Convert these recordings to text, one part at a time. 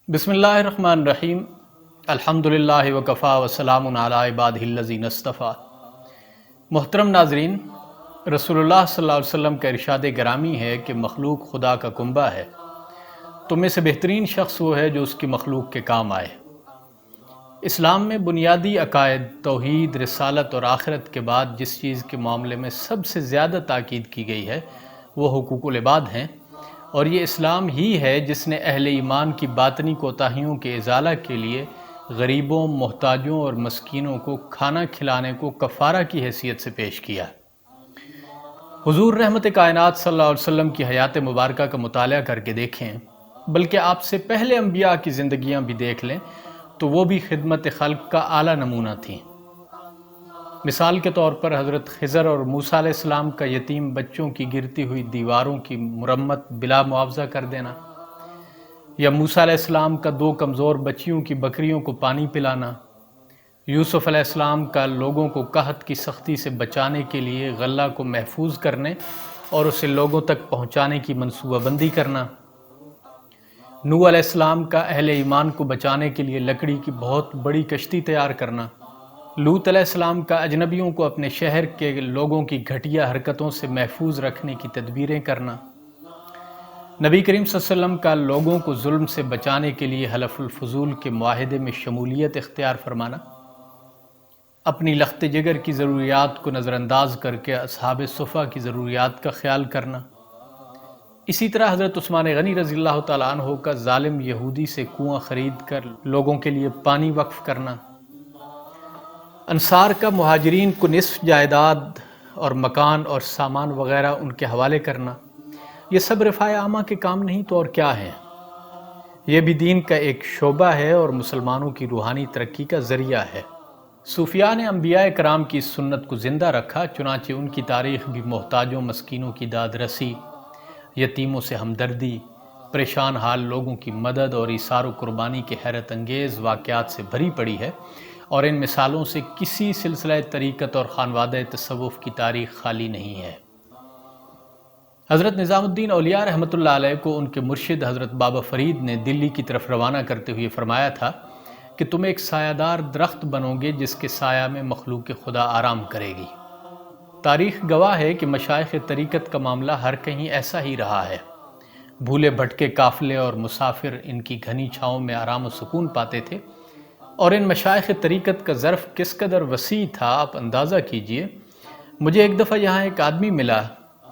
بسم اللہ الرحمن الرحیم الحمدللہ وکفا وسلام علی عبادہ الذین اصطفیٰ۔ محترم ناظرین، رسول اللہ صلی اللہ علیہ وسلم کا ارشاد گرامی ہے کہ مخلوق خدا کا کنبہ ہے، تم میں سے بہترین شخص وہ ہے جو اس کی مخلوق کے کام آئے۔ اسلام میں بنیادی عقائد، توحید، رسالت اور آخرت کے بعد جس چیز کے معاملے میں سب سے زیادہ تاکید کی گئی ہے وہ حقوق العباد ہیں، اور یہ اسلام ہی ہے جس نے اہل ایمان کی باطنی کوتاہیوں کے ازالہ کے لیے غریبوں، محتاجوں اور مسکینوں کو کھانا کھلانے کو کفارہ کی حیثیت سے پیش کیا۔ حضور رحمت کائنات صلی اللہ علیہ وسلم کی حیات مبارکہ کا مطالعہ کر کے دیکھیں، بلکہ آپ سے پہلے انبیاء کی زندگیاں بھی دیکھ لیں تو وہ بھی خدمت خلق کا اعلیٰ نمونہ تھیں۔ مثال کے طور پر حضرت خضر اور موسیٰ علیہ السلام کا یتیم بچوں کی گرتی ہوئی دیواروں کی مرمت بلا معاوضہ کر دینا، یا موسیٰ علیہ السلام کا 2 کمزور بچیوں کی بکریوں کو پانی پلانا، یوسف علیہ السلام کا لوگوں کو قحط کی سختی سے بچانے کے لیے غلہ کو محفوظ کرنے اور اسے لوگوں تک پہنچانے کی منصوبہ بندی کرنا، نوح علیہ السلام کا اہل ایمان کو بچانے کے لیے لکڑی کی بہت بڑی کشتی تیار کرنا، لوط علیہ السلام کا اجنبیوں کو اپنے شہر کے لوگوں کی گھٹیا حرکتوں سے محفوظ رکھنے کی تدبیریں کرنا، نبی کریم صلی اللہ علیہ وسلم کا لوگوں کو ظلم سے بچانے کے لیے حلف الفضول کے معاہدے میں شمولیت اختیار فرمانا، اپنی لخت جگر کی ضروریات کو نظر انداز کر کے اصحاب صفہ کی ضروریات کا خیال کرنا۔ اسی طرح حضرت عثمان غنی رضی اللہ تعالیٰ عنہ کا ظالم یہودی سے کنواں خرید کر لوگوں کے لیے پانی وقف کرنا، انصار کا مہاجرین کو نصف جائیداد اور مکان اور سامان وغیرہ ان کے حوالے کرنا، یہ سب رفاہ عامہ کے کام نہیں تو اور کیا ہیں؟ یہ بھی دین کا ایک شعبہ ہے اور مسلمانوں کی روحانی ترقی کا ذریعہ ہے۔ صوفیاء نے انبیاء کرام کی سنت کو زندہ رکھا، چنانچہ ان کی تاریخ بھی محتاجوں، مسکینوں کی داد رسی، یتیموں سے ہمدردی، پریشان حال لوگوں کی مدد اور ایثار و قربانی کے حیرت انگیز واقعات سے بھری پڑی ہے، اور ان مثالوں سے کسی سلسلہ طریقت اور خانوادہ تصوف کی تاریخ خالی نہیں ہے۔ حضرت نظام الدین اولیاء رحمۃ اللہ علیہ کو ان کے مرشد حضرت بابا فرید نے دلی کی طرف روانہ کرتے ہوئے فرمایا تھا کہ تم ایک سایہ دار درخت بنو گے جس کے سایہ میں مخلوق خدا آرام کرے گی۔ تاریخ گواہ ہے کہ مشائخ طریقت کا معاملہ ہر کہیں ایسا ہی رہا ہے۔ بھولے بھٹکے قافلے اور مسافر ان کی گھنی چھاؤں میں آرام و سکون پاتے تھے، اور ان مشائخ طریقت کا ظرف کس قدر وسیع تھا آپ اندازہ کیجئے۔ مجھے ایک دفعہ یہاں ایک آدمی ملا،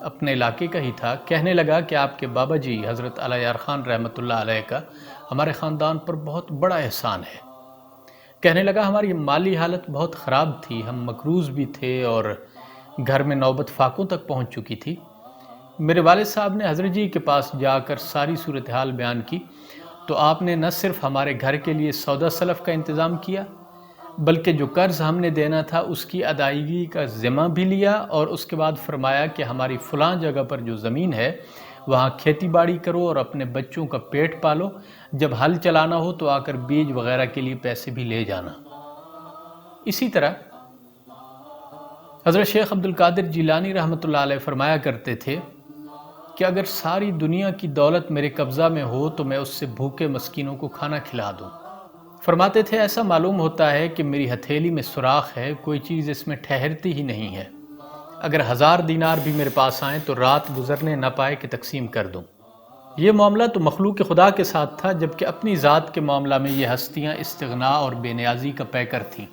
اپنے علاقے کا ہی تھا، کہنے لگا کہ آپ کے بابا جی حضرت علی یار خان رحمۃ اللہ علیہ کا ہمارے خاندان پر بہت بڑا احسان ہے۔ کہنے لگا ہماری مالی حالت بہت خراب تھی، ہم مقروض بھی تھے اور گھر میں نوبت فاقوں تک پہنچ چکی تھی۔ میرے والد صاحب نے حضرت جی کے پاس جا کر ساری صورتحال بیان کی تو آپ نے نہ صرف ہمارے گھر کے لیے سودا سلف کا انتظام کیا، بلکہ جو قرض ہم نے دینا تھا اس کی ادائیگی کا ذمہ بھی لیا، اور اس کے بعد فرمایا کہ ہماری فلاں جگہ پر جو زمین ہے وہاں کھیتی باڑی کرو اور اپنے بچوں کا پیٹ پالو، جب ہل چلانا ہو تو آ کر بیج وغیرہ کے لیے پیسے بھی لے جانا۔ اسی طرح حضرت شیخ عبد القادر جیلانی رحمۃ اللہ علیہ فرمایا کرتے تھے کہ اگر ساری دنیا کی دولت میرے قبضہ میں ہو تو میں اس سے بھوکے مسکینوں کو کھانا کھلا دوں۔ فرماتے تھے ایسا معلوم ہوتا ہے کہ میری ہتھیلی میں سوراخ ہے، کوئی چیز اس میں ٹھہرتی ہی نہیں ہے، اگر 1000 دینار بھی میرے پاس آئیں تو رات گزرنے نہ پائے کہ تقسیم کر دوں۔ یہ معاملہ تو مخلوق خدا کے ساتھ تھا، جبکہ اپنی ذات کے معاملہ میں یہ ہستیاں استغنا اور بے نیازی کا پیکر تھیں۔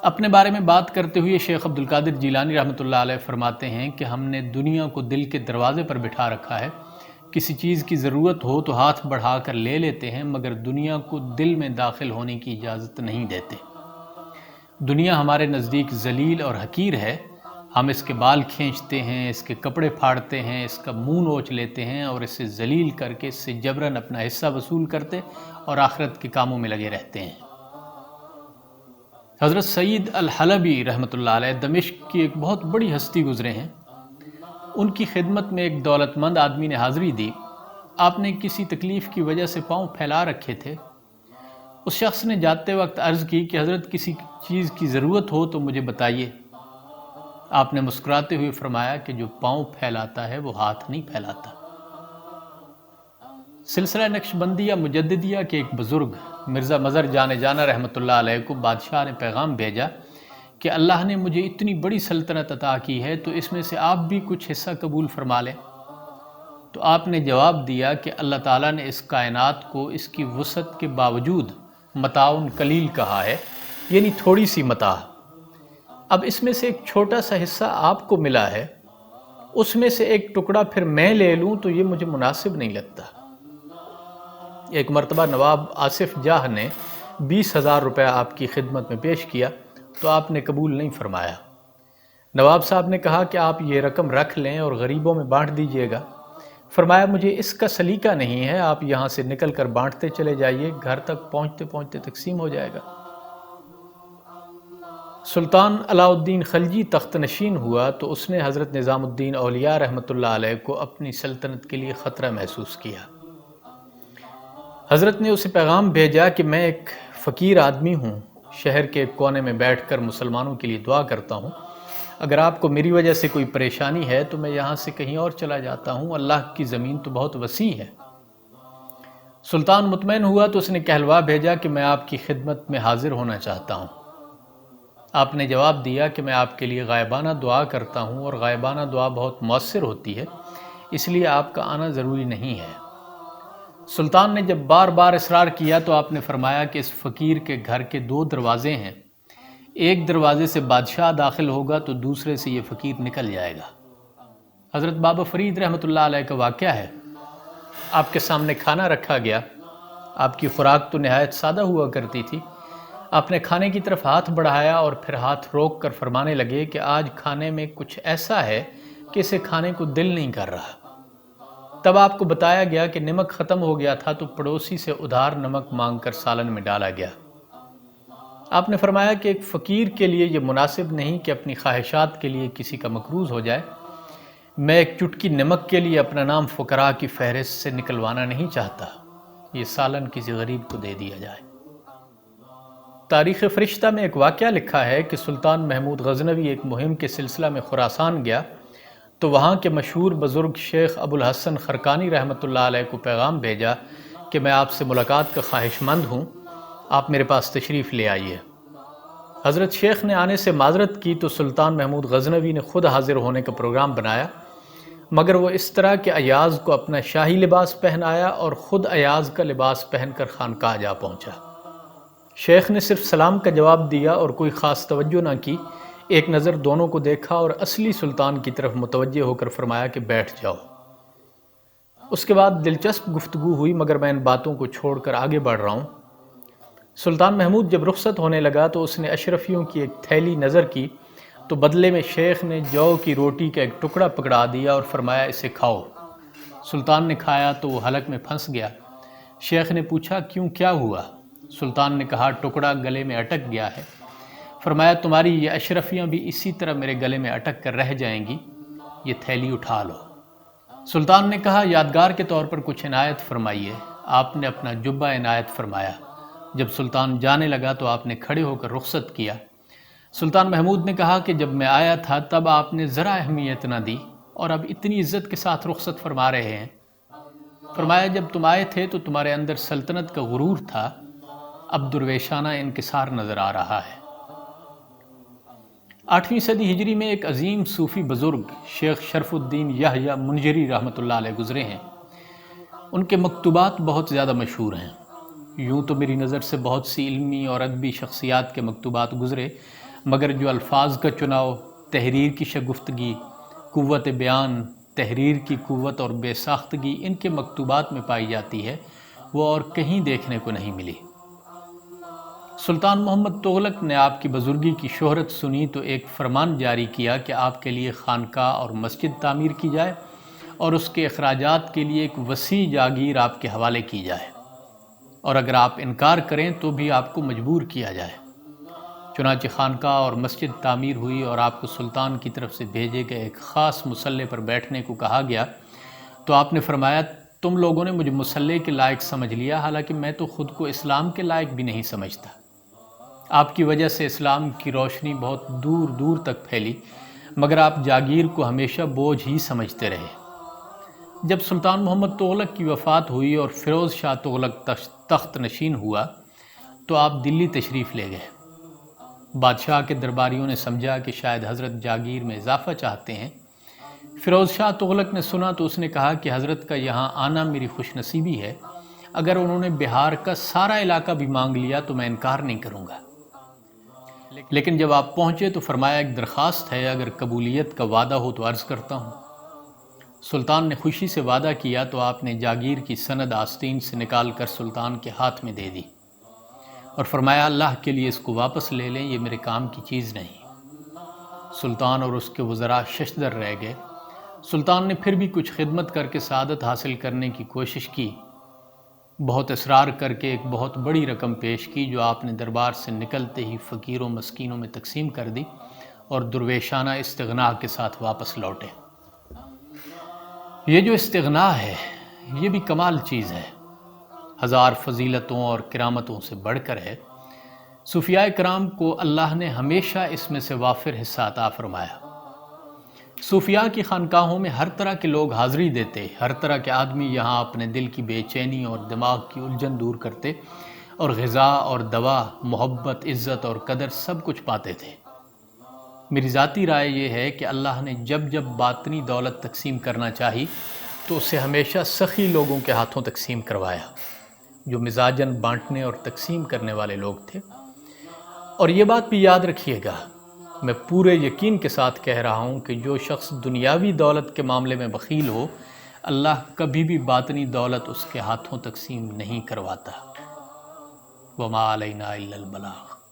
اپنے بارے میں بات کرتے ہوئے شیخ عبد القادر جیلانی رحمۃ اللہ علیہ فرماتے ہیں کہ ہم نے دنیا کو دل کے دروازے پر بٹھا رکھا ہے، کسی چیز کی ضرورت ہو تو ہاتھ بڑھا کر لے لیتے ہیں، مگر دنیا کو دل میں داخل ہونے کی اجازت نہیں دیتے۔ دنیا ہمارے نزدیک ذلیل اور حقیر ہے، ہم اس کے بال کھینچتے ہیں، اس کے کپڑے پھاڑتے ہیں، اس کا منہ نوچ لیتے ہیں اور اسے ذلیل کر کے اس سے جبراً اپنا حصہ وصول کرتے اور آخرت کے کاموں میں لگے رہتے ہیں۔ حضرت سعید الحلبی رحمۃ اللہ علیہ دمشق کی ایک بہت بڑی ہستی گزرے ہیں، ان کی خدمت میں ایک دولت مند آدمی نے حاضری دی۔ آپ نے کسی تکلیف کی وجہ سے پاؤں پھیلا رکھے تھے، اس شخص نے جاتے وقت عرض کی کہ حضرت کسی چیز کی ضرورت ہو تو مجھے بتائیے۔ آپ نے مسکراتے ہوئے فرمایا کہ جو پاؤں پھیلاتا ہے وہ ہاتھ نہیں پھیلاتا۔ سلسلہ نقشبندیہ مجددیہ کے ایک بزرگ مرزا مظہر جان جانا رحمۃ اللہ علیہ کو بادشاہ نے پیغام بھیجا کہ اللہ نے مجھے اتنی بڑی سلطنت عطا کی ہے تو اس میں سے آپ بھی کچھ حصہ قبول فرما لیں۔ تو آپ نے جواب دیا کہ اللہ تعالیٰ نے اس کائنات کو اس کی وسعت کے باوجود متاع قلیل کہا ہے، یعنی تھوڑی سی متاع۔ اب اس میں سے ایک چھوٹا سا حصہ آپ کو ملا ہے، اس میں سے ایک ٹکڑا پھر میں لے لوں تو یہ مجھے مناسب نہیں لگتا۔ ایک مرتبہ نواب آصف جاہ نے 20,000 روپے آپ کی خدمت میں پیش کیا تو آپ نے قبول نہیں فرمایا۔ نواب صاحب نے کہا کہ آپ یہ رقم رکھ لیں اور غریبوں میں بانٹ دیجئے گا۔ فرمایا مجھے اس کا سلیقہ نہیں ہے، آپ یہاں سے نکل کر بانٹتے چلے جائیے، گھر تک پہنچتے پہنچتے تقسیم ہو جائے گا۔ سلطان علاء الدین خلجی تخت نشین ہوا تو اس نے حضرت نظام الدین اولیاء رحمۃ اللہ علیہ کو اپنی سلطنت کے لیے خطرہ محسوس کیا۔ حضرت نے اسے پیغام بھیجا کہ میں ایک فقیر آدمی ہوں، شہر کے ایک کونے میں بیٹھ کر مسلمانوں کے لیے دعا کرتا ہوں، اگر آپ کو میری وجہ سے کوئی پریشانی ہے تو میں یہاں سے کہیں اور چلا جاتا ہوں، اللہ کی زمین تو بہت وسیع ہے۔ سلطان مطمئن ہوا تو اس نے کہلوا بھیجا کہ میں آپ کی خدمت میں حاضر ہونا چاہتا ہوں۔ آپ نے جواب دیا کہ میں آپ کے لیے غائبانہ دعا کرتا ہوں اور غائبانہ دعا بہت مؤثر ہوتی ہے، اس لیے آپ کا آنا ضروری نہیں ہے۔ سلطان نے جب بار بار اصرار کیا تو آپ نے فرمایا کہ اس فقیر کے گھر کے 2 دروازے ہیں، ایک دروازے سے بادشاہ داخل ہوگا تو دوسرے سے یہ فقیر نکل جائے گا۔ حضرت بابا فرید رحمۃ اللہ علیہ کا واقعہ ہے، آپ کے سامنے کھانا رکھا گیا، آپ کی خوراک تو نہایت سادہ ہوا کرتی تھی، آپ نے کھانے کی طرف ہاتھ بڑھایا اور پھر ہاتھ روک کر فرمانے لگے کہ آج کھانے میں کچھ ایسا ہے کہ اسے کھانے کو دل نہیں کر رہا۔ تب آپ کو بتایا گیا کہ نمک ختم ہو گیا تھا تو پڑوسی سے ادھار نمک مانگ کر سالن میں ڈالا گیا۔ آپ نے فرمایا کہ ایک فقیر کے لیے یہ مناسب نہیں کہ اپنی خواہشات کے لیے کسی کا مقروض ہو جائے۔ میں ایک چٹکی نمک کے لیے اپنا نام فقراء کی فہرست سے نکلوانا نہیں چاہتا، یہ سالن کسی غریب کو دے دیا جائے۔ تاریخ فرشتہ میں ایک واقعہ لکھا ہے کہ سلطان محمود غزنوی ایک مہم کے سلسلہ میں خراسان گیا تو وہاں کے مشہور بزرگ شیخ ابو الحسن خرقانی رحمۃ اللہ علیہ کو پیغام بھیجا کہ میں آپ سے ملاقات کا خواہش مند ہوں، آپ میرے پاس تشریف لے آئیے۔ حضرت شیخ نے آنے سے معذرت کی تو سلطان محمود غزنوی نے خود حاضر ہونے کا پروگرام بنایا، مگر وہ اس طرح کہ ایاز کو اپنا شاہی لباس پہنایا اور خود ایاز کا لباس پہن کر خانقاہ جا پہنچا۔ شیخ نے صرف سلام کا جواب دیا اور کوئی خاص توجہ نہ کی، ایک نظر دونوں کو دیکھا اور اصلی سلطان کی طرف متوجہ ہو کر فرمایا کہ بیٹھ جاؤ۔ اس کے بعد دلچسپ گفتگو ہوئی، مگر میں ان باتوں کو چھوڑ کر آگے بڑھ رہا ہوں۔ سلطان محمود جب رخصت ہونے لگا تو اس نے اشرفیوں کی ایک تھیلی نظر کی تو بدلے میں شیخ نے جو کی روٹی کا ایک ٹکڑا پکڑا دیا اور فرمایا اسے کھاؤ۔ سلطان نے کھایا تو وہ حلق میں پھنس گیا۔ شیخ نے پوچھا کیوں، کیا ہوا؟ سلطان نے کہا ٹکڑا گلے میں اٹک گیا ہے۔ فرمایا تمہاری یہ اشرفیاں بھی اسی طرح میرے گلے میں اٹک کر رہ جائیں گی، یہ تھیلی اٹھا لو۔ سلطان نے کہا یادگار کے طور پر کچھ عنایت فرمائیے۔ آپ نے اپنا جبہ عنایت فرمایا۔ جب سلطان جانے لگا تو آپ نے کھڑے ہو کر رخصت کیا۔ سلطان محمود نے کہا کہ جب میں آیا تھا تب آپ نے ذرا اہمیت نہ دی اور اب اتنی عزت کے ساتھ رخصت فرما رہے ہیں۔ فرمایا جب تم آئے تھے تو تمہارے اندر سلطنت کا غرور تھا، اب درویشانہ انکسار نظر آ رہا ہے۔ 8ویں صدی ہجری میں ایک عظیم صوفی بزرگ شیخ شرف الدین یحییٰ منجری رحمۃ اللہ علیہ گزرے ہیں۔ ان کے مکتوبات بہت زیادہ مشہور ہیں۔ یوں تو میری نظر سے بہت سی علمی اور ادبی شخصیات کے مکتوبات گزرے، مگر جو الفاظ کا چناؤ، تحریر کی شگفتگی، قوت بیان، تحریر کی قوت اور بے ساختگی ان کے مکتوبات میں پائی جاتی ہے، وہ اور کہیں دیکھنے کو نہیں ملی۔ سلطان محمد تغلق نے آپ کی بزرگی کی شہرت سنی تو ایک فرمان جاری کیا کہ آپ کے لیے خانقاہ اور مسجد تعمیر کی جائے اور اس کے اخراجات کے لیے ایک وسیع جاگیر آپ کے حوالے کی جائے، اور اگر آپ انکار کریں تو بھی آپ کو مجبور کیا جائے۔ چنانچہ خانقاہ اور مسجد تعمیر ہوئی اور آپ کو سلطان کی طرف سے بھیجے گئے ایک خاص مصلے پر بیٹھنے کو کہا گیا تو آپ نے فرمایا تم لوگوں نے مجھے مصلی کے لائق سمجھ لیا، حالانکہ میں تو خود کو اسلام کے لائق بھی نہیں سمجھتا۔ آپ کی وجہ سے اسلام کی روشنی بہت دور دور تک پھیلی، مگر آپ جاگیر کو ہمیشہ بوجھ ہی سمجھتے رہے۔ جب سلطان محمد تغلق کی وفات ہوئی اور فیروز شاہ تغلق تخت نشین ہوا تو آپ دلی تشریف لے گئے۔ بادشاہ کے درباریوں نے سمجھا کہ شاید حضرت جاگیر میں اضافہ چاہتے ہیں۔ فیروز شاہ تغلق نے سنا تو اس نے کہا کہ حضرت کا یہاں آنا میری خوش نصیبی ہے، اگر انہوں نے بہار کا سارا علاقہ بھی مانگ لیا تو میں انکار نہیں کروں گا، لیکن جب آپ پہنچے تو فرمایا ایک درخواست ہے، اگر قبولیت کا وعدہ ہو تو عرض کرتا ہوں۔ سلطان نے خوشی سے وعدہ کیا تو آپ نے جاگیر کی سند آستین سے نکال کر سلطان کے ہاتھ میں دے دی اور فرمایا اللہ کے لیے اس کو واپس لے لیں، یہ میرے کام کی چیز نہیں۔ سلطان اور اس کے وزراء ششدر رہ گئے۔ سلطان نے پھر بھی کچھ خدمت کر کے سعادت حاصل کرنے کی کوشش کی، بہت اصرار کر کے ایک بہت بڑی رقم پیش کی جو آپ نے دربار سے نکلتے ہی فقیروں مسکینوں میں تقسیم کر دی اور درویشانہ استغنا کے ساتھ واپس لوٹے۔ یہ جو استغنا ہے یہ بھی کمال چیز ہے، ہزار فضیلتوں اور کرامتوں سے بڑھ کر ہے۔ صوفیاء کرام کو اللہ نے ہمیشہ اس میں سے وافر حصہ عطا فرمایا۔ صوفیاء کی خانقاہوں میں ہر طرح کے لوگ حاضری دیتے، ہر طرح کے آدمی یہاں اپنے دل کی بے چینی اور دماغ کی الجھن دور کرتے اور غذا اور دوا، محبت، عزت اور قدر سب کچھ پاتے تھے۔ میری ذاتی رائے یہ ہے کہ اللہ نے جب جب باطنی دولت تقسیم کرنا چاہی تو اسے ہمیشہ سخی لوگوں کے ہاتھوں تقسیم کروایا، جو مزاجن بانٹنے اور تقسیم کرنے والے لوگ تھے۔ اور یہ بات بھی یاد رکھیے گا، میں پورے یقین کے ساتھ کہہ رہا ہوں کہ جو شخص دنیاوی دولت کے معاملے میں بخیل ہو، اللہ کبھی بھی باطنی دولت اس کے ہاتھوں تقسیم نہیں کرواتا۔ وما علینا الا البلاغ۔